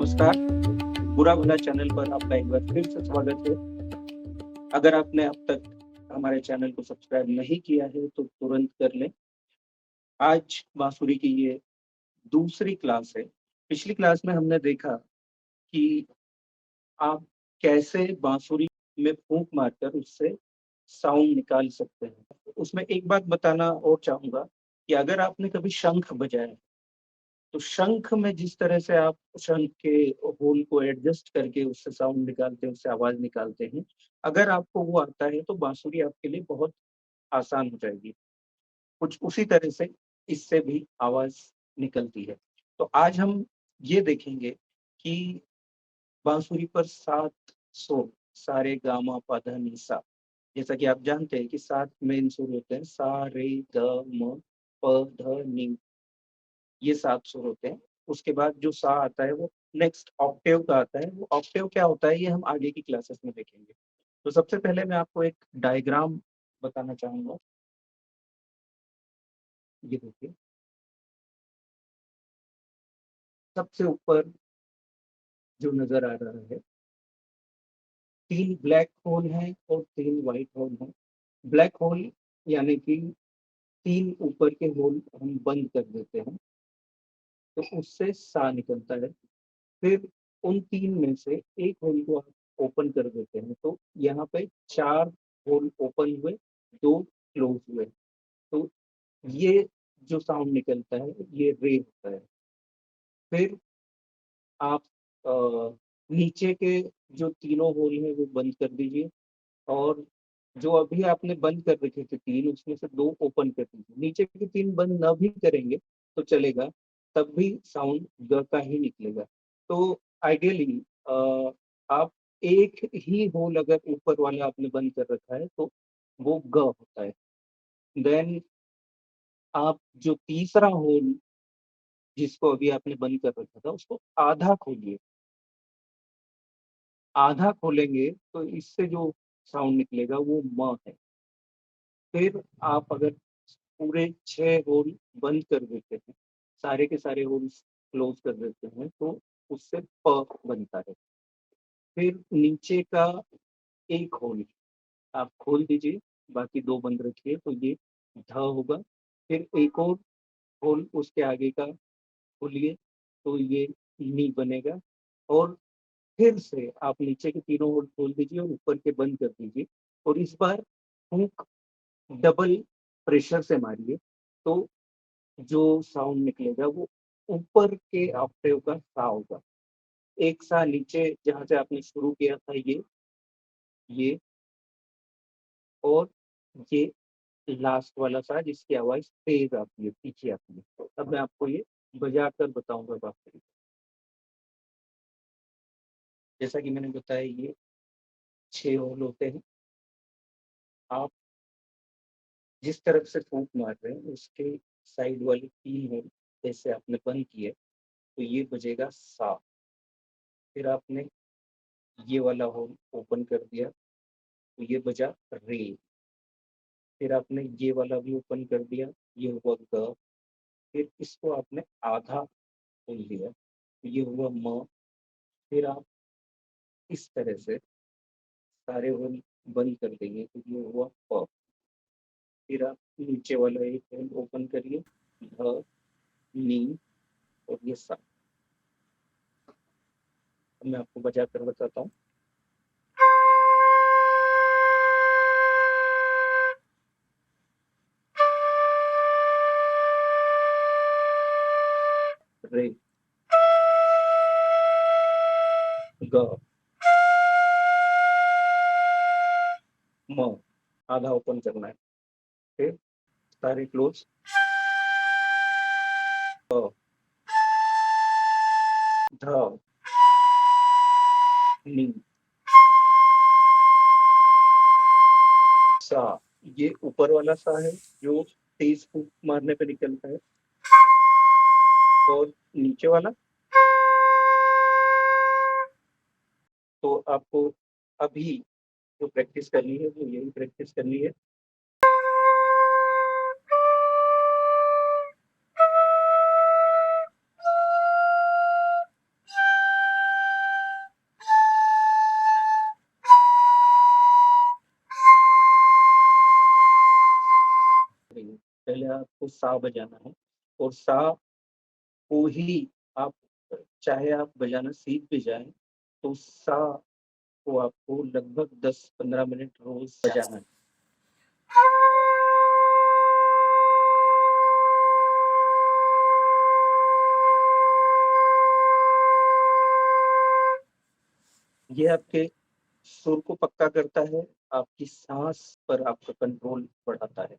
नमस्कार, बुरा भला चैनल पर आपका एक बार फिर से स्वागत है। अगर आपने अब तक हमारे चैनल को सब्सक्राइब नहीं किया है तो तुरंत कर लें। आज बांसुरी की ये दूसरी क्लास है। पिछली क्लास में हमने देखा कि आप कैसे बांसुरी में फूँक मारकर उससे साउंड निकाल सकते हैं। उसमें एक बात बताना और चाहूँगा कि अगर आपने कभी शंख बजाया तो शंख में जिस तरह से आप शंख के होल को एडजस्ट करके उससे साउंड निकालते हैं, उससे आवाज़ निकालते हैं, अगर आपको वो आता है तो बांसुरी आपके लिए बहुत आसान हो जाएगी। कुछ उसी तरह से इससे भी आवाज़ निकलती है। तो आज हम ये देखेंगे कि बांसुरी पर 7 सुर सा, रे, गा, मा, पा, धा, नि, सा। जैसा कि आप जानते हैं कि 7 मेन सुर होते हैं सा, रे, ग, म, प, ध, नि। ये 7 सुर होते हैं। उसके बाद जो सा आता है वो नेक्स्ट ऑक्टेव का आता है। वो ऑक्टेव क्या होता है ये हम आगे की क्लासेस में देखेंगे। तो सबसे पहले मैं आपको एक डायग्राम बताना चाहूँगा। ये देखिए, सबसे ऊपर जो नज़र आ रहा है 3 ब्लैक होल हैं और 3 व्हाइट होल हैं। ब्लैक होल यानी कि 3 ऊपर के होल हम बंद कर देते हैं, तो उससे सा निकलता है। फिर उन 3 में से 1 होल को आप ओपन कर देते हैं, तो यहाँ पे 4 होल ओपन हुए, 2 क्लोज़ हुए। तो ये जो साउंड निकलता है, ये रे होता है। फिर आप नीचे के जो तीनों होल हैं, वो बंद कर दीजिए और जो अभी आपने बंद कर रखे थे 3, उसमें से 2 ओपन कर दीजिए। नीचे के 3 बंद ना भी करेंगे तो चलेगा, तब भी साउंड ग का ही निकलेगा। तो आइडियली आप एक ही होल अगर ऊपर वाला आपने बंद कर रखा है तो वो ग होता है। देन आप जो तीसरा होल जिसको अभी आपने बंद कर रखा था उसको आधा खोलिए। आधा खोलेंगे तो इससे जो साउंड निकलेगा वो म है। फिर आप अगर पूरे 6 होल बंद कर देते हैं, सारे के सारे होल्स क्लोज़ कर देते हैं, तो उससे प बनता है। फिर नीचे का 1 होल आप खोल दीजिए, बाकी 2 बंद रखिए, तो ये ध होगा। फिर एक और होल उसके आगे का खोलिए, तो ये नी बनेगा और फिर से आप नीचे के तीनों होल खोल दीजिए और ऊपर के बंद कर दीजिए और इस बार फूँक डबल प्रेशर से मारिए, तो जो साउंड निकलेगा वो ऊपर के ऑक्टेव का सा होगा। एक सा नीचे जहाँ से आपने शुरू किया था ये और ये लास्ट वाला सा जिसकी आवाज़ तेज़ आती है, तीखी आती है। तो अब मैं आपको ये बजाकर बताऊँगा बाँसुरी। जैसा कि मैंने बताया ये 6 होल होते हैं। आप जिस तरफ से फूँक मार रहे हैं उसके साइड वाले 3 होल जैसे आपने बंद किए, तो ये बजेगा सा। फिर आपने ये वाला होल ओपन कर दिया, तो ये बजा रे। फिर आपने ये वाला भी ओपन कर दिया, ये हुआ ग। फिर इसको आपने आधा खोल दिया, तो ये हुआ म। फिर आप इस तरह से सारे होल बंद कर देंगे, तो ये हुआ प। फिर आप नीचे वाला एक होल ओपन करिए, ध, नी और ये सा। अब मैं आपको बजा कर बताता हूँ। रे, ग, म। आधा ओपन करना है। फिर सारे क्लोज, प, ध, नी, सा। ये ऊपर वाला सा है जो तेज फूंक मारने पे निकलता है और नीचे वाला तो आपको अभी जो प्रैक्टिस करनी है वो यही प्रैक्टिस करनी है। सा बजाना है और सा को ही आप चाहे आप बजाना सीख भी जाएँ, तो सा को आपको लगभग 10-15 मिनट रोज़ बजाना है। ये आपके सुर को पक्का करता है, आपकी साँस पर आपका कंट्रोल बढ़ाता है।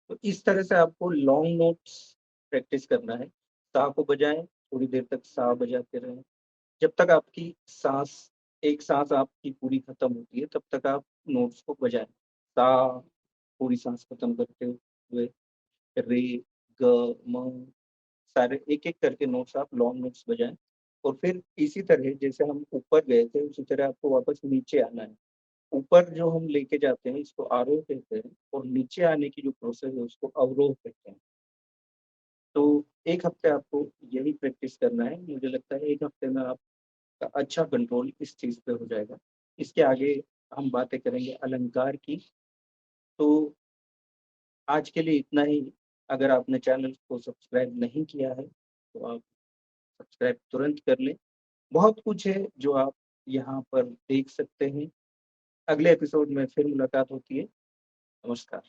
तो इस तरह से आपको लॉन्ग नोट्स प्रैक्टिस करना है। सा को बजाएँ, थोड़ी देर तक सा बजाते रहें। जब तक आपकी साँस एक साँस आपकी पूरी खत्म होती है, तब तक आप नोट्स को बजाएँ। सा पूरी साँस खत्म करते हुए, रे, ग, म सारे एक-एक करके नोट्स आप लॉन्ग नोट्स बजाएँ और फिर इसी तरह जैसे हम ऊपर गए थे, उसी तरह आपको वापस नीचे आना है। ऊपर जो हम लेके जाते हैं, इसको आरोह कहते हैं और नीचे आने की जो प्रोसेस है, उसको अवरोह कहते हैं। तो 1 हफ्ते आपको यही प्रैक्टिस करना है। मुझे लगता है 1 हफ्ते में आपका अच्छा कंट्रोल इस चीज़ पे हो जाएगा। इसके आगे हम बातें करेंगे अलंकार की। तो आज के लिए इतना ही। अगर आपने चैनल को सब्सक्राइब नहीं किया है, तो आप सब्सक्राइब तुरंत कर लें। बहुत कुछ है जो आप यहाँ पर देख सकते हैं। अगले एपिसोड में फिर मुलाकात होती है। नमस्कार।